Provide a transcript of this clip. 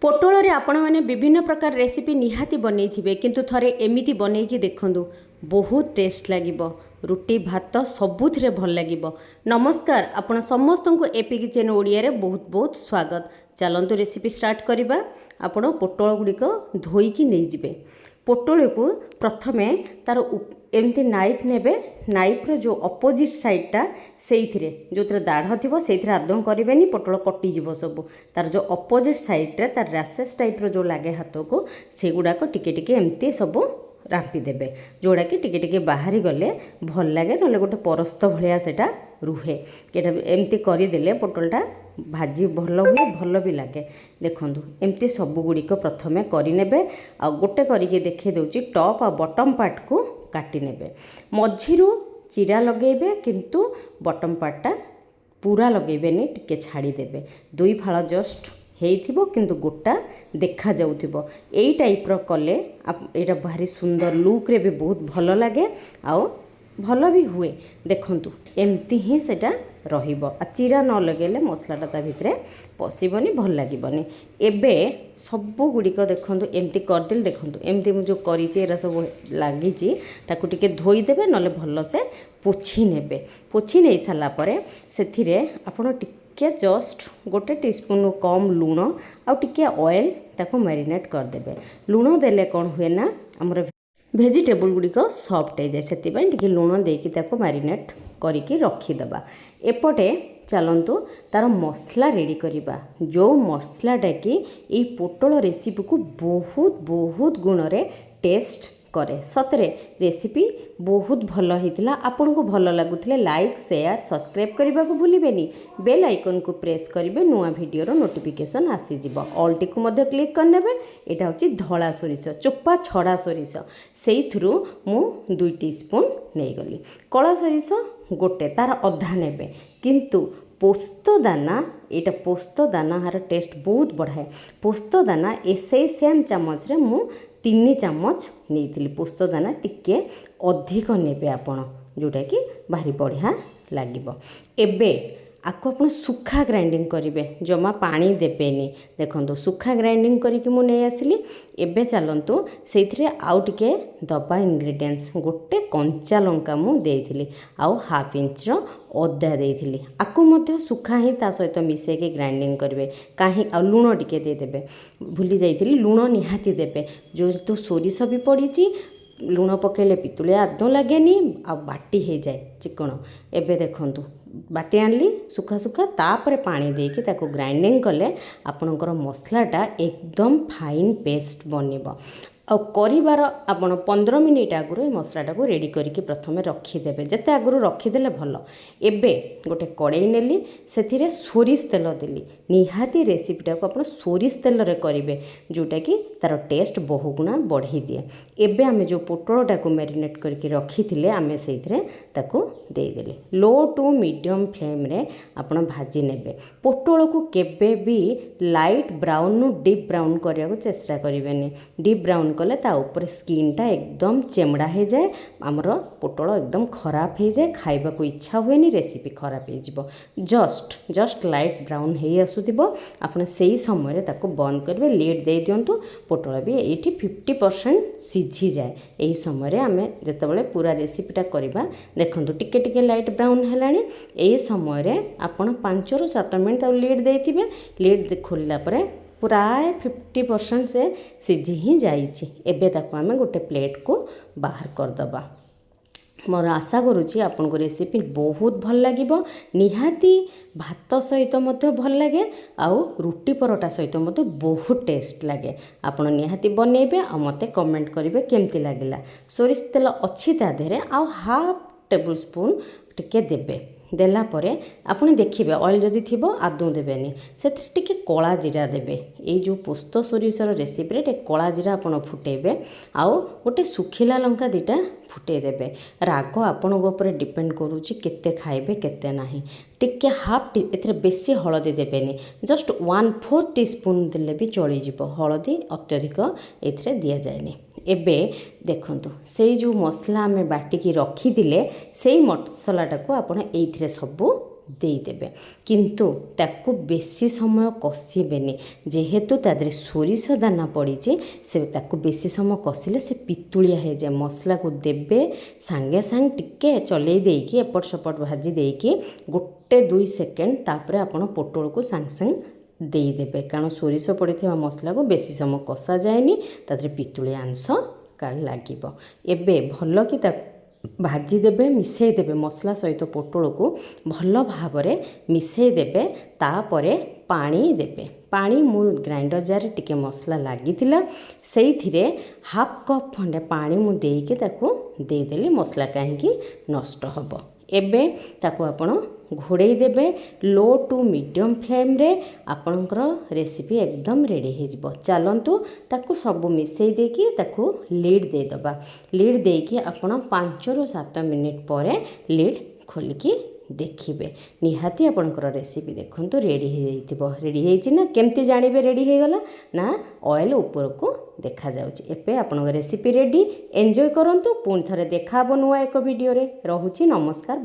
पोटल रे आपण मैंने विभिन्न प्रकार रेसिपी निहाती बनई किंतु थरे एमिति बनईकी देखंतु बहुत टेस्ट लागिबो। रुटी भात सबुथिरे भल लागिबो। नमस्कार, आपण समस्त को एपी किचन ओडिया रे बहुत बहुत स्वागत। चलंतु रेसिपी स्टार्ट करिबा। आपण पोटल गुड़िक धोईकी नहीं जिबे। पोटल को प्रथमे तार एमती नाइफ नेबे। नाइफ रो जो अपोजिट साइडटा सेइथिरे जोतरे दाढ़ थिबो सेइथिरे आदम करिवेनी, पोटल कटि जिवो सब। तार जो अपोजिट साइडरे तार रैसेस टाइप रो जो लागे हाथ को सेगुड़ाक टिके टिके एमती सब रांपी देबे, जोड़ा कि टिके टिके बाहरी गले भल लगे, नले गोटे परस्त भलिया सेटा रुहे। एमती करदेले पोटलटा भाजी भल हुए, भल भी लगे। देखंतु एमती सब गुड़िक प्रथमे करिनेबे। आ गोटे करिके देखे दउची टॉप आ बॉटम पार्ट को काटी नेबे। मझिरु चिरा लगेबे किंतु बॉटम पार्टटा पूरा लगेबेनी, टिके छाड़ी देबे। दुई फाळ जस्ट हेइथिबो किंतु गोटा देखा जाउथिबो। एई टाइप रो कले एटा भारी सुंदर लुक रे भी बहुत भल लगे, आउ भल भी हुए। देखंतु एमती ही सेटा रहिबो। आ चिरा न लगेले मसलाटा ता भितरे पसिबनी, भल लागिबनी। एबे सब गुड़िक देखंतु एमती करदेल। देखंतु एमती मु जो करिछि एरा सब लागिछि, ताकू टिके धोई देबे, नले भल से पोछि नेबे। पोछि नै साला परे सेथिरे आपण टिके जस्ट गोटे टीस्पून कम लुण आ टिके ऑयल ताको मैरिनेट कर देबे। लुण देले कोन हुए ना हमर भेजिटेबल गुड़िक सॉफ्ट हो जाए, से टिके लुण देकी ताको मैरिनेट करिकी रखीदबा। एपटे चलतु तार मसला रेडी करिबा। जो मसलाटा कि ये पोटल रेसिपी को बहुत बहुत गुण रे टेस्ट करे। सतरे रेसिपी बहुत भल होइतिला। आपन को भल लागुथिले लाइक शेयर सब्सक्राइब करबा को भूलिबेनी। बेल आइकन को प्रेस करिवे, नुआ वीडियो रो नोटिफिकेशन आसी जिवो। ऑल टी को मध्य क्लिक करनेबे। एटा होची धळा सोरिष, चोपा छड़ा सोरिष। सेइथुरु मु 2 टीस्पून नै गली। कळा सोरिष गोटे, तार अधा नेबे। किंतु पोस्त दाना, एटा पोस्त दाना हार टेस्ट बहुत बढ़ाए। पोस्त दाना एसे सेम चामच रे मु 3 चामच नहीं। पोस्त दाना टिके अधिक नेबे आपण, जोटा कि भारी बढ़िया लागिबो। एबे आपको आपण सुखा ग्राइंडिंग करेंगे, जमा पानी देबेनी। देखो सुखा ग्राइंडिंग करके मु नहीं आसली। एबे चलतु से आउ टिके दबा इंग्रेडिएंट्स। गोटे कंचा लंका मु देइथिली, आउ हाफ इंच रो अदा देइथिली। आकु मध्य सुखा ही ता सहित मिसे के ग्राइंडिंग करेंगे। कहीं आ लुण टिके दे देबे, भूली जाइथिली लुण निहाती देबे। जो तो सोरिष भी पड़ीची, लुण पकेले पितुलिया आदौ लागेनी, आ बाटी हो जाए चिकन। एबे देखंतु बाटी आनली सुखा सुखा, तापर पानी देके ताको ग्राइंडिंग कले आपणकर मसलाटा एकदम फाइन पेस्ट बनिबो। आ करिवार आपण 15 मिनिट आगु मसलाटा को रेडी करके प्रथमे रखीदेवे। जिते आगु रखीदेले भल। एबे गोटे कड़ाई नेली, सेथिरे सोरिष तेल देली। निहाती रेसिपीटा को आपण सोरिष तेल रे करिवे, जोटा कि तार टेस्ट बहु गुणा बढ़ी दिए। एबे आमे जो पोटलटा को मैरिनेट करके रखीथिले आमे सेथिरे ताको दे देले। लो टू मीडियम फ्लेम रे आपण भाजी नेबे। पोटल को केबे भी लाइट ब्राउन नु डीप ब्राउन करिया को चेष्टा करिवेनी। डीप ब्राउन कले ता ऊपर स्किनटा एकदम चेमड़ा हो जाए, आमर पोटल एकदम खराब हो जाए, खाइबा को इच्छा हुएनी, रेसिपी खराब हो जिवो। जस्ट लाइट ब्राउन हो आसुथिबो, आपण सेही समय ताको बंद करबे। लीड दे दियंतु, पोटल भी एठी 50% सिझी जाए। एही समय आमे जेतेबेले पूरा रेसिपीटा करबा, देखंतु टिके टिके लाइट ब्राउन हेलानी। एही समय आपण 5 ରୁ 7 मिनिट लीड देथिबे। लीड खोलला परे प्राय 50% से सिझी ही जाइछि। एबे ताको आमे गोटे प्लेट को बाहर करदबा। मोर आशा करुँची आपन को रेसिपी बहुत भल लागिबो। निहाती भात सहित मध्य भल लगे, आउ रुटी परोटा सहित मध्य बहुत टेस्ट लगे। आपण निहाती बनेबे, आ मते कमेंट करिवे केमती लागिला। सोरिष तेल अछि ता देरे, आउ हाफ टेबल स्पून टिके देबे। देला परे आपण देखिबे ऑयल जदि थिबो आदौ देबेनी। सेथि टिके कला जीरा देबे। ए जो पोस्त सोरिषर रेसिपी रे टिके कला जीरा आपण फुटेबे, आउ गोटे सुखिला लंका दिटा फुटे देबे। राग आपण ऊपर डिपेंड करूची केते खाइबे केते नाही। टिके हाफ एथरे बेसी हळदी देबेनी, जस्ट 1/4 टीस्पून देले भी चली जिवो। हळदी अत्यधिक एथरे दिया जायनी। एबे देखंतु से जो मसला आमे बाटिकी रखी दिले, सेई मसलाटा को आपण एइथरे सब ଦେଇଦେବେ କିନ୍ତୁ ତାକୁ ବେଶୀ ସମୟ କଷିବେନି ଯେହେତୁ ତା ଦେହରେ ସୋରିଷ ଦାନା ପଡ଼ିଛି ସେ ତାକୁ ବେଶୀ ସମୟ କଷିଲେ ସେ ପିତୁଳିଆ ହେଇଯାଏ। ମସଲାକୁ ଦେବେ ସାଙ୍ଗେ ସାଙ୍ଗେ ଟିକେ ଚଲେଇ ଦେଇକି ଏପଟ ସେପଟ ଭାଜି ଦେଇକି 1-2 ସେକେଣ୍ଡ ତାପରେ ଆପଣ ପୋଟଳକୁ ସାଙ୍ଗେ ସାଙ୍ଗେ ଦେଇଦେବେ କାରଣ ସୋରିଷ ପଡ଼ିଥିବା ମସଲାକୁ ବେଶୀ ସମୟ କଷାଯାଏନି ତା ଦେହରେ ପିତୁଳିଆ ଅଂଶ କାଳେ ଲାଗିବ। ଏବେ ଭଲ କି ତାକୁ ଭାଜିଦେବେ ମିଶାଇ ଦେବେ ମସଲା ସହିତ ପୋଟଳକୁ ଭଲ ଭାବରେ ମିଶାଇ ଦେବେ। ତାପରେ ପାଣି ଦେବେ। ପାଣି ମୁଁ ଗ୍ରାଇଣ୍ଡର ଜାରରେ ଟିକେ ମସଲା ଲାଗିଥିଲା ସେଇଥିରେ 1/2 କପ୍ ଖଣ୍ଡେ ପାଣି ମୁଁ ଦେଇକି ତାକୁ ଦେଇଦେଲି ମସଲା କାହିଁକି ନଷ୍ଟ ହେବ। ଏବେ ତାକୁ ଆପଣ ଘୋଡ଼େଇ ଦେବେ ଲୋ ଟୁ ମିଡ଼ିୟମ୍ ଫ୍ଲେମ୍ରେ ଆପଣଙ୍କର ରେସିପି ଏକଦମ ରେଡ଼ି ହେଇଯିବ। ଚାଲନ୍ତୁ ତାକୁ ସବୁ ମିଶାଇ ଦେଇକି ତାକୁ ଲିଡ୍ ଦେଇଦେବା। ଲିଡ୍ ଦେଇକି ଆପଣ 5-7 ମିନିଟ୍ ପରେ ଲିଡ୍ ଖୋଲିକି ଦେଖିବେ ନିହାତି ଆପଣଙ୍କର ରେସିପି ଦେଖନ୍ତୁ ରେଡ଼ି ହେଇଯାଇଥିବ। ରେଡ଼ି ହେଇଛି ନା କେମିତି ଜାଣିବେ ରେଡ଼ି ହେଇଗଲା ନା ଅଏଲ୍ ଉପରକୁ ଦେଖାଯାଉଛି। ଏବେ ଆପଣଙ୍କ ରେସିପି ରେଡ଼ି। ଏନ୍ଜୟ କରନ୍ତୁ। ପୁଣି ଥରେ ଦେଖା ହେବ ନୂଆ ଏକ ଭିଡ଼ିଓରେ। ରହୁଛି ନମସ୍କାର।